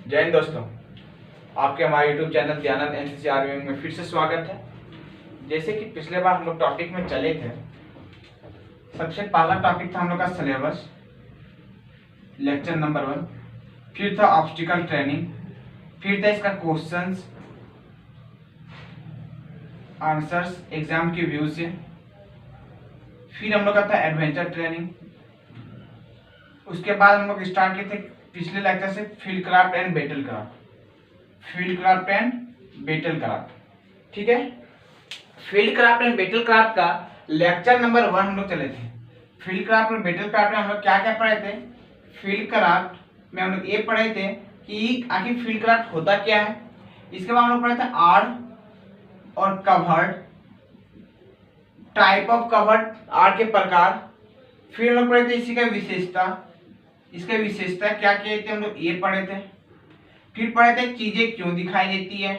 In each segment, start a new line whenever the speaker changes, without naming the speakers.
जय हिंद दोस्तों, आपके हमारे YouTube channel Dayanand NCC army में फिर से स्वागत है। जैसे कि पिछले बार हम लोग टॉपिक में चले थे, सबसे पहला टॉपिक था हम लोग का सिलेबस, लेक्चर नंबर 1, फिर था ऑब्स्टिकल ट्रेनिंग, फिर था इसका क्वेश्चंस आंसर्स एग्जाम के व्यू से, फिर हम लोग का था एडवेंचर ट्रेनिंग। उसके बाद हम लोग स्टार्ट किए थे पिछले लेक्चर से field craft and battle craft, ठीक है। Field craft and battle craft का लेक्चर नंबर 1 हम लोग चले थे। फील्ड क्राफ्ट और बैटल क्राफ्ट में हम लोग क्या क्या पढ़े थे। फील्ड क्राफ्ट में हम लोग ये पढ़े थे कि आखिर फील्ड क्राफ्ट होता क्या है। इसके बाद हम लोग पढ़े थे आर्ट और covered, type of covered, art के प्रकार। फिर हम लोग पढ़े थे इसी का विशेषता, इसका विशेषता क्या क्या थे हम लोग ये पढ़े थे। फिर पढ़े थे चीजें क्यों दिखाई देती है,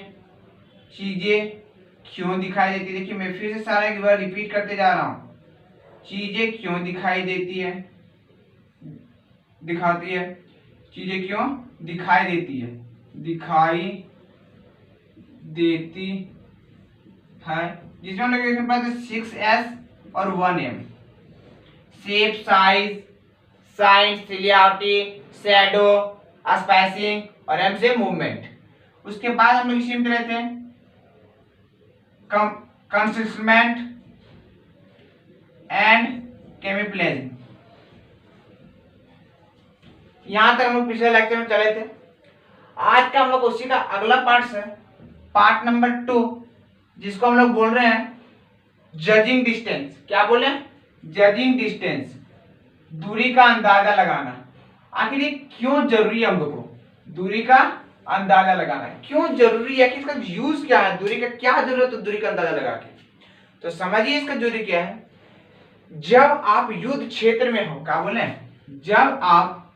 चीजें क्यों दिखाई देती है। देखिए मैं फिर से सारा एक बार रिपीट करते जा रहा हूँ। चीजें क्यों दिखाई देती है, दिखाती है, चीजें क्यों दिखाई देती है, दिखाई देती है। जिसमें हम लोग पढ़े थे 6S और 1M, shape, size, sign, similarity, shadow, spacing और एम से मूवमेंट। उसके बाद हम लोग इसी में रहे थे कंसिस्टेंट एंड कैमोफ्लेज। यहां तक हम लोग पिछले लेक्चर में चले थे। आज का हम लोग उसी का अगला पार्ट है, पार्ट नंबर 2, जिसको हम लोग बोल रहे हैं जजिंग डिस्टेंस। क्या बोले? जजिंग डिस्टेंस, दूरी का अंदाजा लगाना। आखिर ये क्यों जरूरी है हम लोग को दूरी का अंदाजा लगाना? क्यों जरूरी है कि इसका यूज क्या है, दूरी का क्या जरूरत है दूरी का अंदाजा लगा के? तो समझिए इसका जरूरी क्या है। जब आप युद्ध क्षेत्र में हो, क्या बोले, जब आप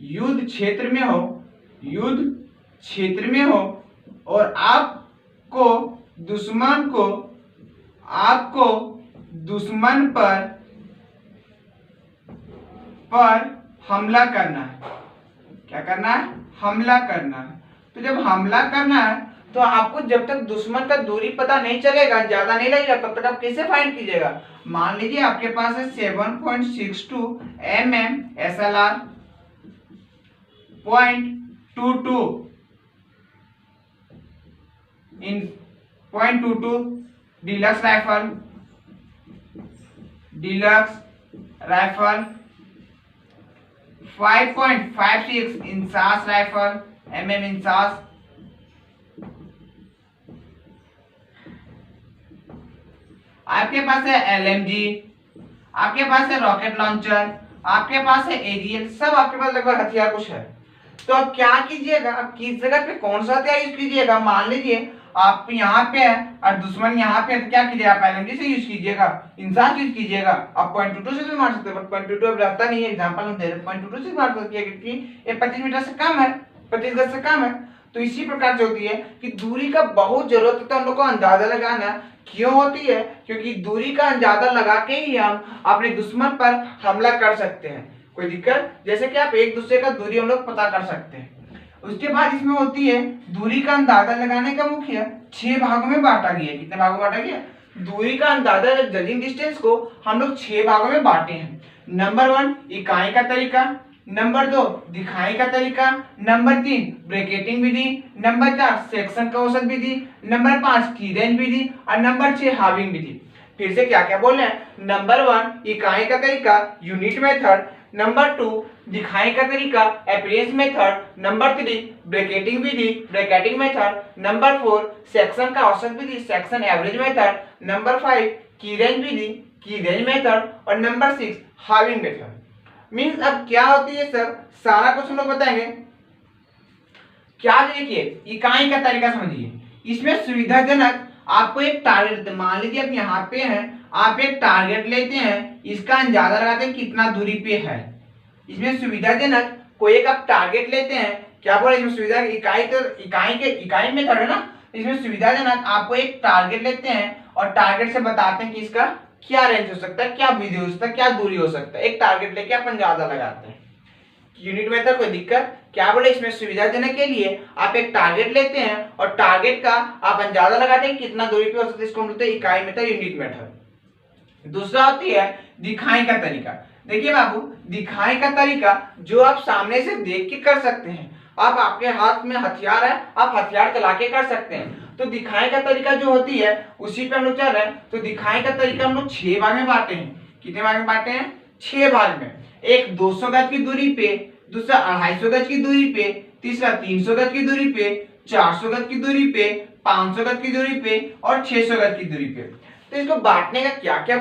युद्ध क्षेत्र में हो, युद्ध क्षेत्र में हो और आपको दुश्मन पर हमला करना है। क्या करना है? हमला करना है। तो जब हमला करना है तो आपको जब तक दुश्मन का दूरी पता नहीं चलेगा, ज्यादा नहीं लगेगा, तब तक आप कैसे फाइंड कीजिएगा? मान लीजिए आपके पास है 7.62 mm SLR, 0.22 इन 0.22 deluxe rifle, 5.56 INSAS rifle, mm INSAS, आपके पास है LMG, आपके पास है रॉकेट लॉन्चर, आपके पास है AGL, सब आपके पास लगभग हथियार कुछ है। तो अब क्या कीजिएगा, आप किस जगह पे कौन सा हथियार यूज कीजिएगा? मान लीजिए आप यहाँ पे है और दुश्मन यहाँ पे है, तो क्या कीजिएगा? आप LMG से यूज कीजिएगा, इंसास यूज कीजिएगा। आप 0.22 से भी मार सकते हो, बट 0.22 अब रहता नहीं है, एग्जांपल हम दे रहे हैं, 0.22 से मार सकते हैं क्योंकि ये 25 मीटर से कम है, 25 गज से कम है। तो इसी प्रकार से होती है कि दूरी का बहुत जरूरत होता है हम लोग को अंदाजा लगाना। क्यों होती है? क्योंकि दूरी का अंदाजा लगा के ही हम अपने दुश्मन पर हमला कर सकते हैं। कोई दिक्कत? जैसे कि आप एक दूसरे का दूरी हम लोग पता कर सकते हैं। उसके बाद इसमें होती है दूरी का अंदाजा लगाने का मुख्य 6 भागों में बांटा गया है। कितने भागों में बांटा गया? दूरी का अंदाजा, जजिंग डिस्टेंस को हम लोग 6 भागों में बांटे हैं। नंबर 1 इकाई का तरीका, नंबर 2 दिखाई का तरीका, नंबर 3 ब्रैकेटिंग विधि, नंबर 4 सेक्शन का औसत विधि, नंबर 5 की रेंज विधि और नंबर 6 हाविंग विधि। फिर से क्या क्या बोल रहे हैं? नंबर 1 इकाई का तरीका, यूनिट मेथड, नंबर 2 दिखाई का तरीका, अपीयरेंस मेथड, नंबर 3 ब्रैकेटिंग विधि, ब्रैकेटिंग मेथड, नंबर 4 सेक्शन का औसत विधि, सेक्शन एवरेज मेथड, नंबर 5 की रेंज विधि, की रेंज मेथड और नंबर 6 हाविंग मेथड। मींस अब क्या होती है सर, सारा कुछ हम लोग बताएंगे। क्या देखिए, इकाई का तरीका समझिए। इसमें सुविधाजनक आपको एक टारगेट, मान लीजिए आप यहाँ पे हैं, आप एक टारगेट लेते हैं, इसका अंदाजा लगाते हैं कितना दूरी पे है। इसमें सुविधाजनक कोई एक आप टारगेट लेते हैं, क्या बोले इसमें सुविधा, इकाई मेथड है ना। इसमें सुविधाजनक आपको एक टारगेट लेते हैं और टारगेट से बताते हैं कि इसका क्या रेंज हो सकता है, क्या विधि हो सकता है, क्या दूरी हो सकता है। एक टारगेट लेके अपन ज्यादा लगाते हैं। यूनिट मेथड कोई दिक्कत क्या बोले, इसमें सुविधाजनक के लिए आप एक टारगेट लेते हैं और टारगेट का आप अंदाजा लगाते हैं कितना दूरी पे हो सकता है, इसको हम बोलते हैं इकाई मीटर यूनिट मेथड। दूसरा होती है दिखाई का तरीका। देखिए बाबू, दिखाई का तरीका जो आप सामने से देख के कर सकते हैं। आप आपके हाथ में हथियार है, आप हथियार चला के कर सकते हैं। तो दिखाई का तरीका जो होती है उसी पे हम लोग चल रहे हैं। तो दिखाई का तरीका हम लोग 6 भाग में बांटे हैं। कितने भाग में बांटे हैं? 6 भाग में। एक 200 गज की दूरी पे, दूसरा 250 गज की दूरी पे, तीसरा 300 गज की दूरी पे, 400 गज की दूरी पे, 500 गज की दूरी पे और 600 गज की दूरी पे। तो इसको बांटने का क्या क्या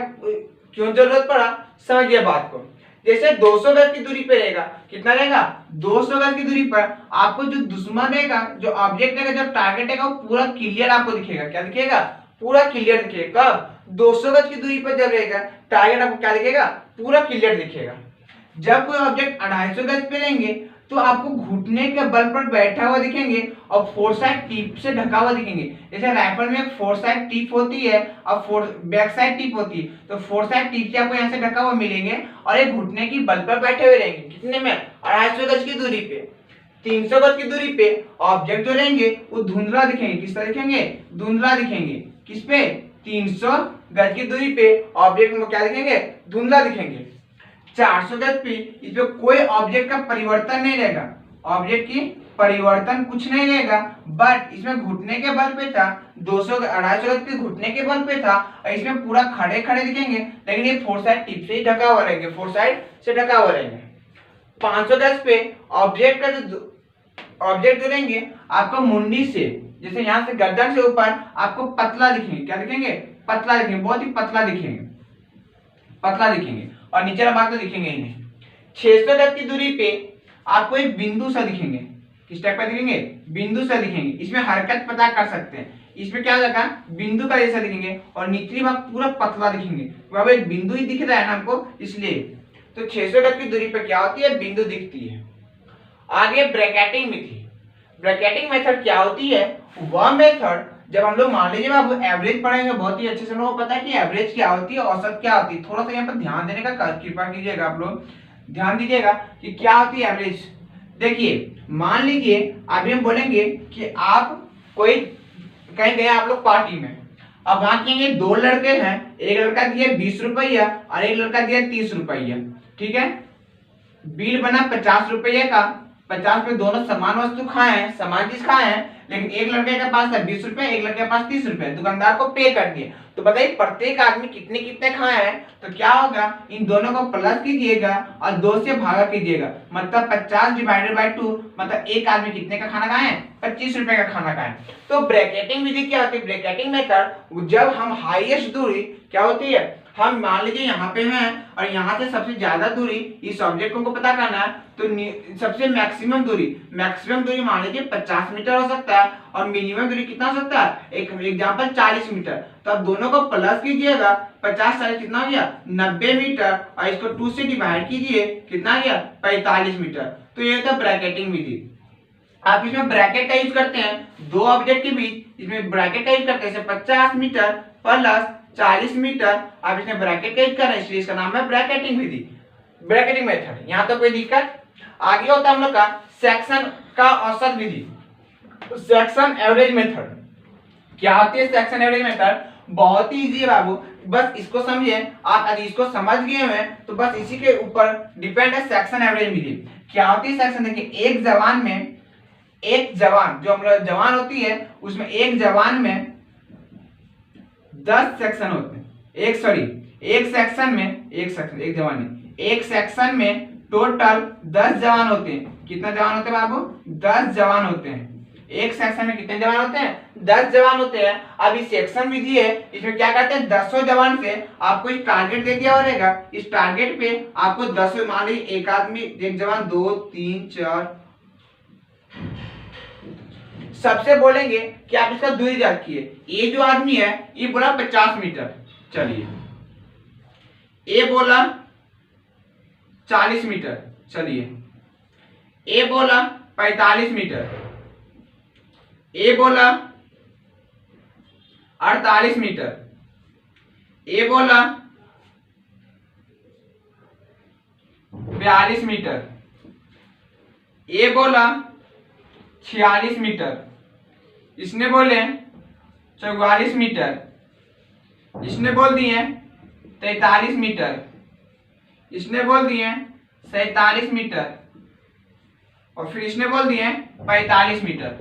क्यों जरूरत पड़ा, समझिए बात को। जैसे 200 गज की दूरी पे रहेगा, कितना रहेगा? 200 गज की दूरी पर आपको जो दुश्मन रहेगा, जो ऑब्जेक्ट रहेगा, जो टारगेट रहेगा, वो पूरा क्लियर आपको दिखेगा। क्या दिखेगा? पूरा क्लियर दिखेगा। कब? 200 गज की दूरी पर जब रहेगा टारगेट आपको क्या दिखेगा? पूरा क्लियर दिखेगा। जब कोई ऑब्जेक्ट 250 गज पे लेंगे तो आपको घुटने के बल पर बैठा हुआ दिखेंगे और फोर साइड टिप से ढका हुआ दिखेंगे। जैसे राइफल में फोर साइड टिप होती है और बैक साइड टिप होती है, तो फोर साइड टिप से आपको यहाँ से ढका हुआ मिलेंगे और एक घुटने की बल पर बैठे हुए रहेंगे। कितने में? 250 गज की दूरी पे। 300 गज की दूरी पे ऑब्जेक्ट जो रहेंगे वो धुंधला दिखेंगे। किस तरह दिखेंगे? धुंधला दिखेंगे। किस पे? 300 गज की दूरी पे ऑब्जेक्ट में क्या दिखेंगे? धुंधला दिखेंगे। 400 गज पे इसमें कोई ऑब्जेक्ट का परिवर्तन नहीं रहेगा, ऑब्जेक्ट की परिवर्तन कुछ नहीं रहेगा, बट इसमें घुटने के बल पे था, 250 गज के घुटने के बल पे था और इसमें पूरा खड़े खड़े दिखेंगे, लेकिन ये फोर साइड टिप से ही ढका हुआ रहेंगे, फोर साइड से ढका हुआ रहेंगे। 500 गज पे ऑब्जेक्ट का जो ऑब्जेक्ट जो रहेंगे आपको मुंडी से, जैसे यहाँ से गर्दन से ऊपर आपको पतला दिखेंगे। क्या दिखेंगे? पतला दिखेंगे, बहुत ही पतला दिखेंगे, पतला दिखेंगे और नीचे वाला भाग तो दिखेंगे ही नहीं। 600 गज की दूरी पे आपको एक बिंदु सा दिखेंगे। किस टाइप का दिखेंगे? बिंदु सा दिखेंगे। इसमें हरकत पता कर सकते हैं। इसमें क्या होगा? बिंदु का जैसा दिखेंगे और निचली भाग पूरा पतला दिखेंगे। वहां एक बिंदु ही दिख रहा है ना हमको, इसलिए। तो 600 गज की दूरी पे क्या होती है? बिंदु दिखती है। आगे ब्रैकेटिंग विधि। ब्रैकेटिंग मेथड क्या होती है? वह मेथड जब हम लोग मान लीजिए आप एवरेज पढ़ेंगे बहुत ही अच्छे से, हम लोगों को पता है कि एवरेज क्या होती है, औसत क्या होती है। थोड़ा सा यहाँ पर ध्यान देने का कृपा कीजिएगा, आप लोग ध्यान दीजिएगा कि क्या होती है एवरेज। देखिए मान लीजिए अभी हम बोलेंगे कि आप कोई कहीं गए आप लोग पार्टी में, अब वहां कहेंगे 2 लड़के हैं, एक लड़का दिया 20 रुपया और एक लड़का दिया 30 रुपया। ठीक है, बिल बना 50 रुपये का। 50 पे दोनों समान वस्तु खाए हैं, समान चीज खाए हैं, लेकिन एक लड़के के पास है 20 रुपए, एक लड़के के पास 30 रुपए। दुकानदार को पे कर दिए। तो बताइए प्रत्येक आदमी कितने कितने खाए हैं? तो क्या होगा? इन दोनों को प्लस कीजिएगा और 2 से भागा कीजिएगा, मतलब 50 डिवाइडेड बाय 2, मतलब एक आदमी कितने का खाना खाए? 25 रुपए का खाना खाए। तो ब्रैकेटिंग विधि क्या होती है? ब्रैकेटिंग मेथड जब हम हाईएस्ट दूरी क्या होती है, हम मान लीजिए यहाँ पे हैं और यहाँ से सबसे ज्यादा दूरी इस ऑब्जेक्ट को पता करना है, तो सबसे मैक्सिमम दूरी मान लीजिए 50 मीटर हो सकता है और मिनिमम दूरी कितना हो सकता है? एक एग्जांपल 40 मीटर। तो अब दोनों को प्लस कीजिएगा, 50 40 कितना हो गया? 90 मीटर और इसको 2 से डिवाइड कीजिए, कितना आ गया? 45 मीटर। तो ये था ब्रैकेटिंग विधि। आप इसमें ब्रैकेट का यूज करते हैं दो ऑब्जेक्ट के बीच, इसमें ब्रैकेट का यूज करते हैं 50 मीटर प्लस 40 मीटर। आप इसमें ब्रैकेट का यूज कर रहे हैं, इसलिए इसका नाम है ब्रैकेटिंग विधि, ब्रैकेटिंग मेथड। यहाँ तो कोई दिक्कत? आगे होता है हम लोग का सेक्शन का औसत विधि, सेक्शन एवरेज मेथड। क्या होती है सेक्शन एवरेज मेथड? बहुत ही इजी है बाबू, बस इसको समझिए। आप यदि इसको समझ गए हैं तो बस इसी के ऊपर डिपेंड है सेक्शन एवरेज विधि। क्या होती है सेक्शन? देखिए एक जवान में, एक जवान जो हम लोग जवान होती है उसमें एक जवान में 10 सेक्शन होते हैं। एक सेक्शन में टोटल 10 जवान होते हैं। कितना जवान होते हैं बाबू? 10 जवान होते हैं। एक सेक्शन में कितने जवान होते हैं? 10 जवान होते हैं। अब इस सेक्शन विधि है, इसमें क्या करते हैं? 10 जवान से आपको एक टारगेट दे दिया रहेगा। इस टारगेट पे आपको 10 मान लीजिए एक आदमी, एक जवान, 2 3 4 सबसे बोलेंगे कि आप इसका दूरी रखिए। ये जो आदमी है ये बोला 50 मीटर, चलिए ये बोला 40 मीटर, चलिए ये बोला 45 मीटर, ये बोला 48 मीटर, ये बोला 42 मीटर, ए बोला 46 मीटर, इसने बोले 44 मीटर, इसने बोल दिए 43 मीटर, इसने बोल दिए 47 मीटर और फिर इसने बोल दिए 45 मीटर।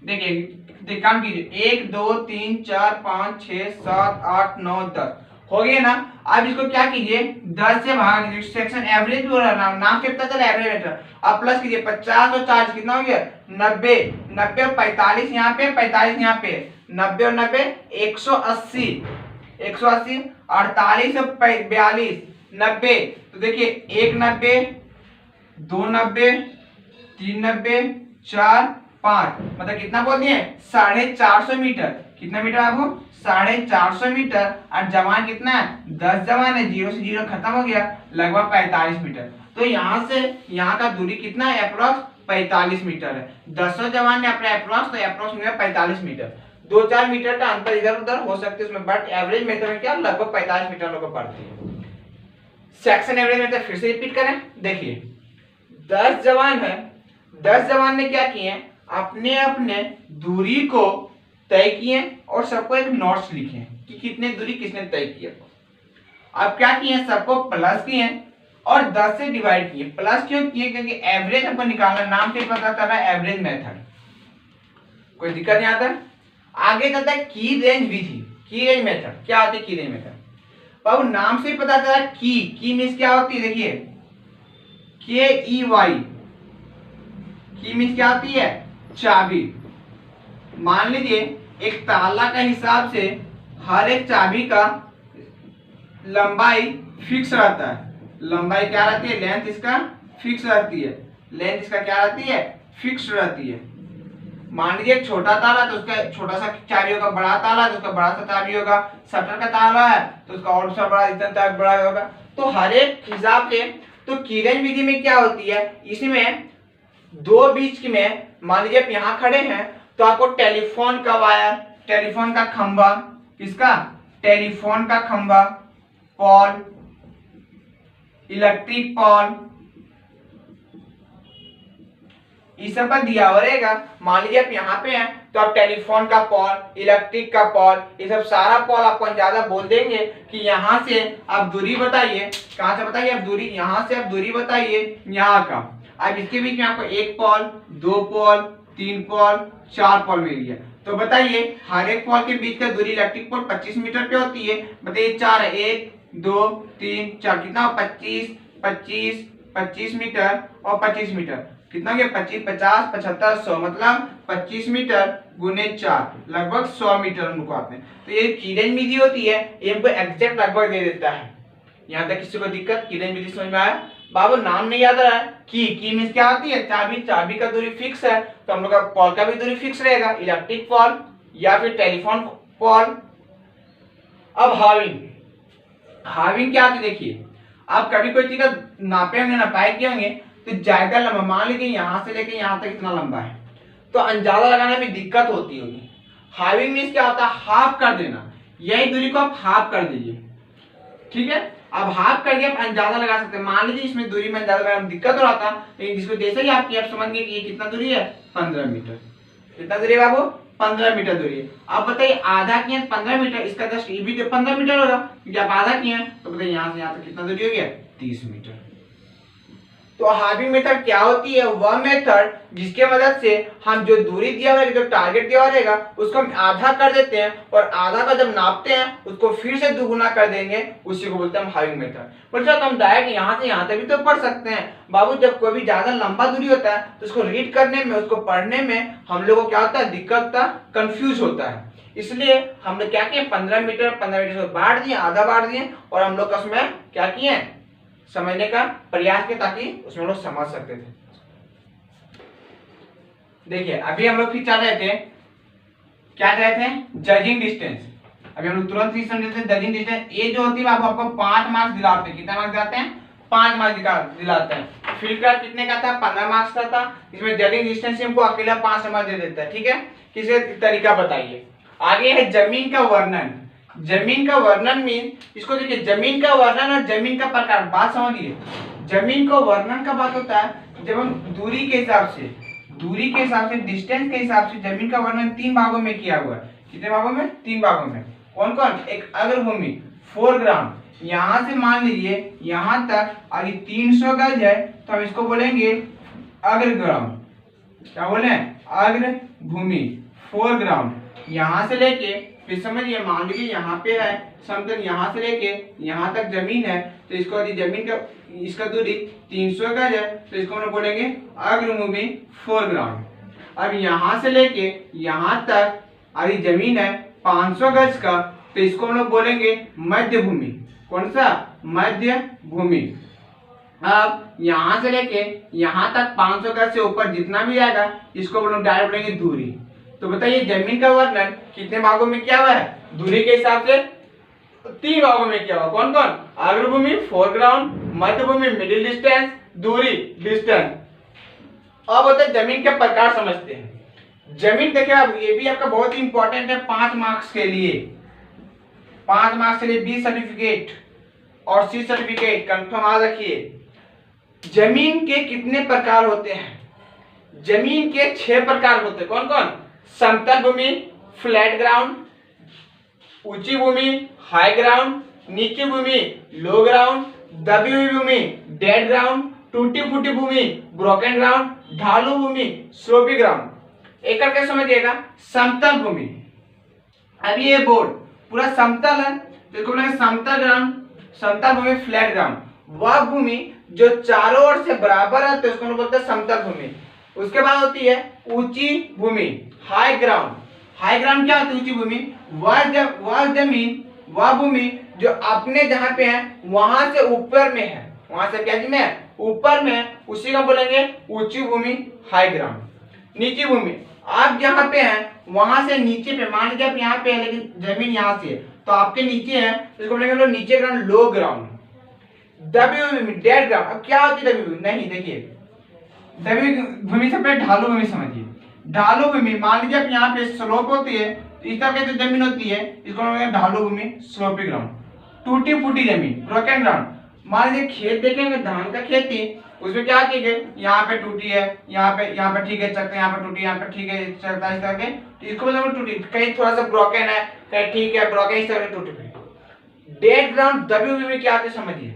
देखिए काम कीजिए 1 2 3 4 5 6 7 8 9 10 हो गया ना। अब इसको क्या कीजिए 10 से भाग दीजिए, सेक्शन एवरेज हो रहा है, नाम से पता चला एवरेज बेटा। अब प्लस कीजिए 50 और 40 कितना हो गया 90, 90 और 45 यहाँ पे 45 यहाँ पे 90 और 90 180, 180 48 और 42 90। तो देखिए 1 90 2 90 3 90 4 5 मतलब कितना बोल दिए 450 मीटर। कितना मीटर आपको 450 मीटर और जवान कितना है 10 जवान है, 0 से 0 खत्म हो गया, लगभग 45 मीटर। तो यहाँ से यहाँ का दूरी कितना है अप्रोक्स 45 मीटर है। 10 जवान ने अपने अप्रोक्स तो अप्रोक्स में 45 मीटर, 2-4 मीटर का अंतर इधर उधर हो सकते हैं उसमें, बट एवरेज मेथड में क्या लगभग 45 मीटर लोग पड़ती है। सेक्शन एवरेज मेथड फिर से रिपीट करें। देखिए 10 जवान है, 10 जवान ने क्या किए अपने अपने दूरी को तय किए और सबको एक नोट्स लिखे कि कितने दूरी किसने तय किया। अब क्या किए सबको प्लस किए और 10 से डिवाइड किए। प्लस क्यों किए क्योंकि एवरेज हमको निकालना, नाम से पता चला एवरेज मेथड, कोई दिक्कत नहीं आता। आगे चलता है की रेंज विधि। की रेंज मेथड क्या होती है की रेंज मेथड बाबू नाम से पता चला की मीन्स क्या होती है। देखिए KEY की मीन्स क्या होती है चाबी। मान लीजिए एक ताला का हिसाब से हर एक चाबी का लंबाई फिक्स रहता है। लंबाई क्या रहती है लेंथ इसका फिक्स रहती है, लेंथ इसका क्या रहती है फिक्स रहती है। मान लीजिए छोटा ताला तो उसका छोटा सा चाबी होगा, बड़ा ताला तो उसका बड़ा सा चाबी होगा, शटर का ताला है तो उसका और सा बड़ा इतना बड़ा होगा। तो हर एक हिसाब से तो की रेंज विधि में क्या होती है इसमें दो बीच में मान लीजिए आप यहाँ खड़े हैं तो आपको टेलीफोन का वायर, टेलीफोन का खंबा, किसका टेलीफोन का खंबा, पॉल, इलेक्ट्रिक पॉल, इस सब पर दिया हुआ रहेगा। मान लीजिए आप यहाँ पे हैं तो आप टेलीफोन का पॉल, इलेक्ट्रिक का पॉल, ये सब सारा पॉल आपको अंदाजा बोल देंगे कि यहाँ से आप दूरी बताइए, कहाँ से बताइए आप दूरी, यहाँ से आप दूरी बताइए यहाँ का। अब इसके बीच में आपको एक पॉल, दो पॉल, तीन पॉल, चार पॉल मिल गया। तो बताइए हर एक पॉल के बीच का दूरी इलेक्ट्रिक पॉल 25 मीटर पे होती है। बताइए चार है 1 2 3 4 कितना 25 25 25 मीटर और 25 मीटर कितना हो गया 25 50 75 100 मतलब 25 मीटर गुने 4 लगभग 100 मीटर हमको आते हैं। तो ये की रेंज विधि होती है, ये हमको एग्जैक्ट लगभग दे देता है। यहाँ तक किसी को दिक्कत की रेंज विधि समझ में आया। बाबू नाम नहीं याद रहा है की मींस क्या होती है चाबी, चाबी का दूरी फिक्स है तो हम लोग का पॉल का भी दूरी फिक्स रहेगा, इलेक्ट्रिक पॉल या फिर टेलीफोन पॉल। अब हाविंग, हाविंग क्या होती है देखिए आप कभी कोई चीज का नापे होंगे नापाए किए होंगे तो ज्यादा लंबा, मान लीजिए यहाँ से लेके यहाँ तक इतना लंबा है तो अंदाजा लगाने में दिक्कत होती होगी। हाविंग मींस क्या होता है हाफ कर देना, यही दूरी को आप हाफ कर दीजिए, ठीक है। अब हाफ करके आप अंदाजा लगा सकते हैं। मान लीजिए इसमें दूरी में अंदाजा लगाने में दिक्कत हो रहा था लेकिन जिसको जैसे ही आप समझ गए कि ये कितना दूरी है 15 मीटर। कितना दूरी है बाबू 15 मीटर दूरी है। आप बताइए आधा किए 15 मीटर, इसका जस्ट ये भी 15 मीटर होगा क्योंकि आप आधा किए तो बताइए यहाँ से यहाँ तक कितना दूरी हो गया 30 मीटर। तो हाविंग मेथड क्या होती है वह मेथड जिसके मदद से हम जो दूरी दिया हुआ जो टारगेट दिया हुआ रहेगा उसको हम आधा कर देते हैं और आधा का जब नापते हैं उसको फिर से दुगुना कर देंगे, उसी को बोलते हैं हम हाविंग मेथड। बोलते हैं तो हम डायरेक्ट यहाँ से यहाँ तक भी तो पढ़ सकते हैं बाबू। जब कोई भी ज्यादा लंबा दूरी होता है तो उसको रीड करने में उसको पढ़ने में हम लोग को क्या होता है दिक्कत होता है, कंफ्यूज होता है। इसलिए हमने क्या किया 15 मीटर से बांट दिए, आधा बांट दिए और हम लोग उसमें क्या किए समझने का प्रयास किया ताकि उसमें लोग समझ सकते थे। देखिए अभी हम लोग फिर चल रहे थे, क्या कह रहे थे जजिंग डिस्टेंस। अभी हम लोग तुरंत ही समझे थे जजिंग डिस्टेंस। ये जो होती है आपको 5 मार्क्स दिलाते हैं। कितना मार्क्स दिलाते हैं 5 मार्क्स दिलाते हैं। फील्ड का कितने का था 15 मार्क्स का था। इसमें जजिंग डिस्टेंस हमको अकेला 5 नंबर दे देता है, ठीक है। किसी तरीका बताइए। आगे है जमीन का वर्णन। जमीन का वर्णन मीन इसको देखिए जमीन का वर्णन और जमीन का प्रकार, बात समझिए। जमीन को वर्णन का बात होता है जब हम दूरी के हिसाब से डिस्टेंस के हिसाब से जमीन का वर्णन 3 भागों में किया हुआ है। कितने भागों में? 3 भागों में। कौन कौन? एक अग्रभूमि, फोरग्राउंड, यहां से मान लीजिए यहां तक अगर 300 गज है तो हम इसको बोलेंगे अग्रग्राउंड। क्या बोले? अग्रभूमि, फोरग्राउंड। यहां से लेके फिर समझिए, मान लीजिए यहाँ पे है समतल, यहाँ से लेके यहाँ तक जमीन है तो इसको यदि जमीन का इसका दूरी 300 गज है तो इसको हम बोलेंगे अग्रभूमि, फोरग्राउंड। अब यहाँ से लेके यहाँ तक यदि जमीन है 500 गज का तो इसको हम लोग बोलेंगे मध्यभूमि। कौन सा? मध्यभूमि। अब यहाँ से लेके यहाँ तक 500 गज से ऊपर जितना भी आएगा इसको हम लोग डायरेक्ट बोलेंगे दूरी। तो बताइए जमीन का वर्णन कितने भागों में किया हुआ है? दूरी के हिसाब से 3 भागों में किया हुआ। कौन कौन? अग्रभूमि, फोरग्राउंड, मध्यभूमि, मिडिल डिस्टेंस, दूरी, डिस्टेंस। अब होता है जमीन के प्रकार समझते हैं। जमीन देखिए, अब ये भी आपका बहुत ही इंपॉर्टेंट है 5 मार्क्स के लिए। 5 मार्क्स के लिए बी सर्टिफिकेट और सी सर्टिफिकेट कंफर्म याद रखिए। जमीन के कितने प्रकार होते हैं? जमीन के 6 प्रकार होते हैं। कौन कौन? समतल भूमि, फ्लैट ग्राउंड, ऊंची भूमि, हाई ग्राउंड, नीची भूमि, लो ग्राउंड, दबी हुई भूमि, डेड ग्राउंड, टूटी फूटी भूमि, ब्रोकन ग्राउंड, ढालू भूमि, स्लोपी ग्राउंड। एक करके समझिएगा। समतल भूमि, अब ये बोर्ड पूरा समतल है तो इसको बोलेंगे समतल ग्राउंड, समतल भूमि, फ्लैट ग्राउंड। वह भूमि जो चारों ओर से बराबर है तो इसको हम बोलते हैं समतल भूमि। उसके बाद होती है ऊंची भूमि, हाई ग्राउंड। हाई ग्राउंड क्या होती है? ऊंची भूमि वह जमीन, वह भूमि जो अपने जहां पे है वहां से ऊपर में है, वहां से क्या में है? ऊपर में है, उसी को बोलेंगे ऊंची भूमि, हाई ग्राउंड। नीची भूमि, आप जहां पे हैं वहां से नीचे पे, मान लीजिए आप यहाँ पे है लेकिन जमीन यहाँ से है तो आपके नीचे है तो इसको बोलेंगे नीचे ग्राउंड, लो ग्राउंड। दबी हुई भूमि, डेड ग्राउंड। अब क्या होती है दबी भूमि? नहीं, देखिए दबी भूमि से पहले ढालू भूमि समझिए। ढालू भूमि, मान लीजिए आप यहाँ पे स्लोप होती है तो इस तरह की जो जमीन होती है इसको बोलेंगे ढालू भूमि, स्लोपी ग्राउंड। टूटी फूटी जमीन, ब्रोकन ग्राउंड। मान लीजिए खेत देखेंगे, धान का खेती, उसमें क्या कीजिए यहाँ पे टूटी है, यहाँ पे ठीक है चलते, यहाँ पे टूटी, यहाँ पे ठीक है चलता है, इस तरह के तो इसको बोलेंगे टूटी। कहीं थोड़ा सा ब्रोकन है, कहीं ठीक है ब्रोकन, इस तरह टूटी हुई। डेड ग्राउंड, दबी हुई में क्या आते समझिए,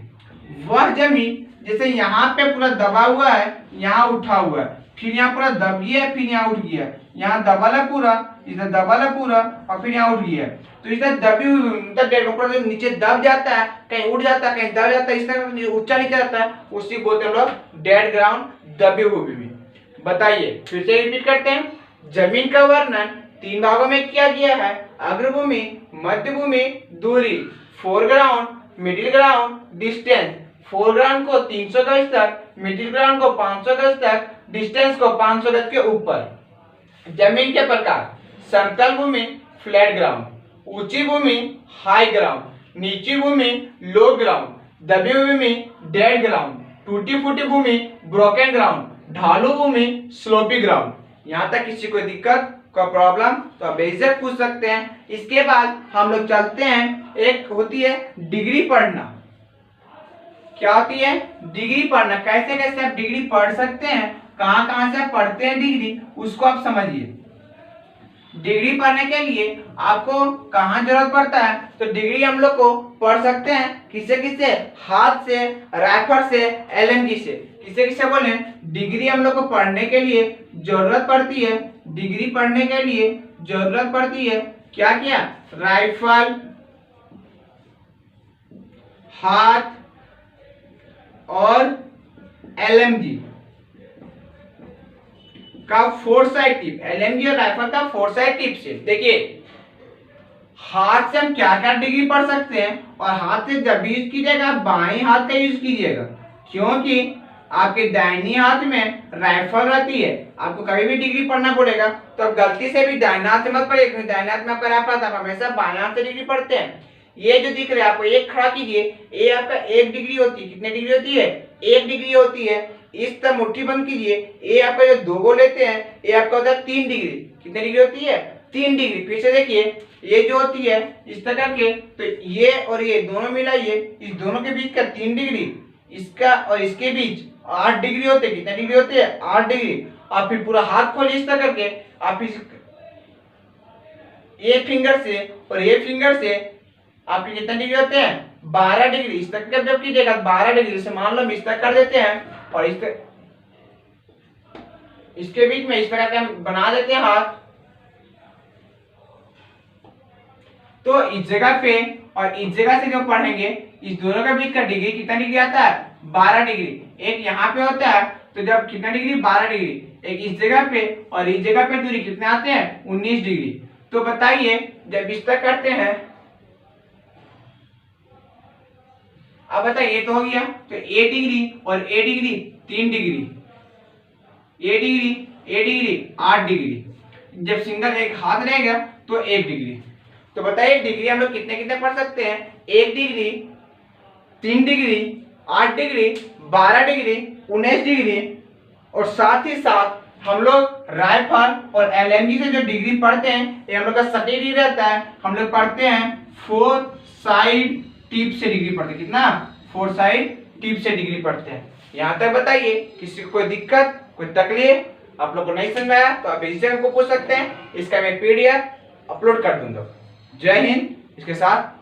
वह जमीन जैसे यहाँ पे पूरा दबा हुआ है, यहाँ उठा हुआ है, फिर यहाँ पूरा दब गया है, फिर यहाँ उठ गया, यहाँ दबल है पूरा, इधर दबल है पूरा और फिर यहाँ उठ गया। तो इधर दबी हुई मतलब डेड ऊपर से नीचे दब जाता है, कहीं उठ जाता है, कहीं दब जाता है, इस तरह ऊंचा नीचे जाता है, उसी बोलते हैं हम लोग डेड ग्राउंड, दबी हुई भूमि। बताइए फिर से रिपीट करते हैं। जमीन का वर्णन 3 भागों में किया गया है। अग्रभूमि, मध्यभूमि, दूरी, foreground, middle ground, distance. Foreground को 300 गज तक, मिडिल ग्राउंड को 500 गज तक, डिस्टेंस को 500 गज के ऊपर। जमीन के प्रकार: समतल भूमि, फ्लैट ग्राउंड, ऊंची भूमि, हाई ग्राउंड, नीची भूमि, लो ग्राउंड, दबी हुई भूमि, डेड ग्राउंड, टूटी फूटी भूमि, ब्रोकन ग्राउंड, ढालू भूमि, स्लोपी ग्राउंड। यहाँ तक किसी को दिक्कत का प्रॉब्लम तो आप बेझिझक पूछ सकते हैं। इसके बाद हम लोग चलते हैं, एक होती है डिग्री पढ़ना। क्या होती है? डिग्री पढ़ना। कैसे कैसे आप डिग्री पढ़ सकते हैं, कहां से आप पढ़ते हैं डिग्री, उसको आप समझिए। डिग्री पढ़ने के लिए आपको कहाँ जरूरत पड़ता है, तो डिग्री हम लोग को पढ़ सकते हैं किसे हाथ से, राइफल से, एलएमजी से। किसे बोले? डिग्री हम लोग को पढ़ने के लिए जरूरत पड़ती है, डिग्री पढ़ने के लिए जरूरत पड़ती है क्या राइफल, हाथ और एलएमजी का फोरसाइट टिप। एलएमजी और राइफल का फोरसाइट टिप से देखिए, हाथ से हम क्या क्या डिग्री पढ़ सकते हैं, और हाथ से जब भी यूज कीजिएगा बाएं हाथ का यूज कीजिएगा, क्योंकि आपके दाहिनी हाथ में राइफल रहती है। आपको कभी भी डिग्री पढ़ना पड़ेगा तो आप गलती से भी दाहिने हाथ से मत पढ़िए, क्योंकि दाहिने हाथ में आपका राइफल था, हमेशा बाएं हाथ से डिग्री पढ़ते हैं। ये जो दिख रहा है आपको, एक खड़ा कीजिए, ये आपका 1 डिग्री होती है। कितनी डिग्री होती है? 1 डिग्री होती है। इस तरह मुट्ठी बंद कीजिए, ये आपका जो 2 गो लेते हैं, ये आपका होता है 3 डिग्री। कितनी डिग्री होती है? 3 डिग्री। फिर से देखिए, ये जो होती है इस तरह के, तो ये और ये दोनों मिलाइए, इस दोनों के बीच का 3 डिग्री, इसका और इसके बीच, 8 डिग्री होते, कितने डिग्री होते हैं 8 डिग्री। आप फिर पूरा हाथ खोलिए इस तरह करके, आप इस ए फिंगर से और ए फिंगर से आपके कितने डिग्री होते हैं 12 डिग्री। इस तक जब कीजिएगा 12 डिग्री से मान लो हम इस तक कर देते हैं और इस तक इसके बीच में इस तरह के हम बना देते हैं हाथ। तो इस जगह पे और इस जगह से जो पढ़ेंगे इस दोनों के बीच का डिग्री कितना डिग्री आता है 12 डिग्री। एक यहाँ पे होता है तो जब कितना डिग्री 12 डिग्री, एक इस जगह पे और इस जगह पे दूरी कितने आते हैं 19 डिग्री। तो बताइए जब इस तक करते हैं, अब बताइए ये तो हो गया, तो ए डिग्री और ए डिग्री 3 डिग्री, ए डिग्री 8 डिग्री। जब सिंगल एक हाथ रहेगा तो 1 डिग्री। तो बताइए डिग्री हम लोग कितने कितने पढ़ सकते हैं 1 degree, 3 degree, 8 degree, 12 degree, 19 degree. और साथ ही साथ हम लोग राइफल और एलएमजी से जो डिग्री पढ़ते हैं ये हम लोग का सटीक डिग्री रहता है। हम लोग पढ़ते हैं 4 साइड टिप से डिग्री पढ़ते हैं। कितना 4 साइड टिप से डिग्री पढ़ते हैं। यहाँ तक बताइए किसी को कोई दिक्कत कोई तकलीफ आप लोग को नहीं समझ आया तो आप इसी जगह को पूछ सकते हैं। इसका मैं पीडीएफ अपलोड कर दूंगा। जय हिंद। इसके साथ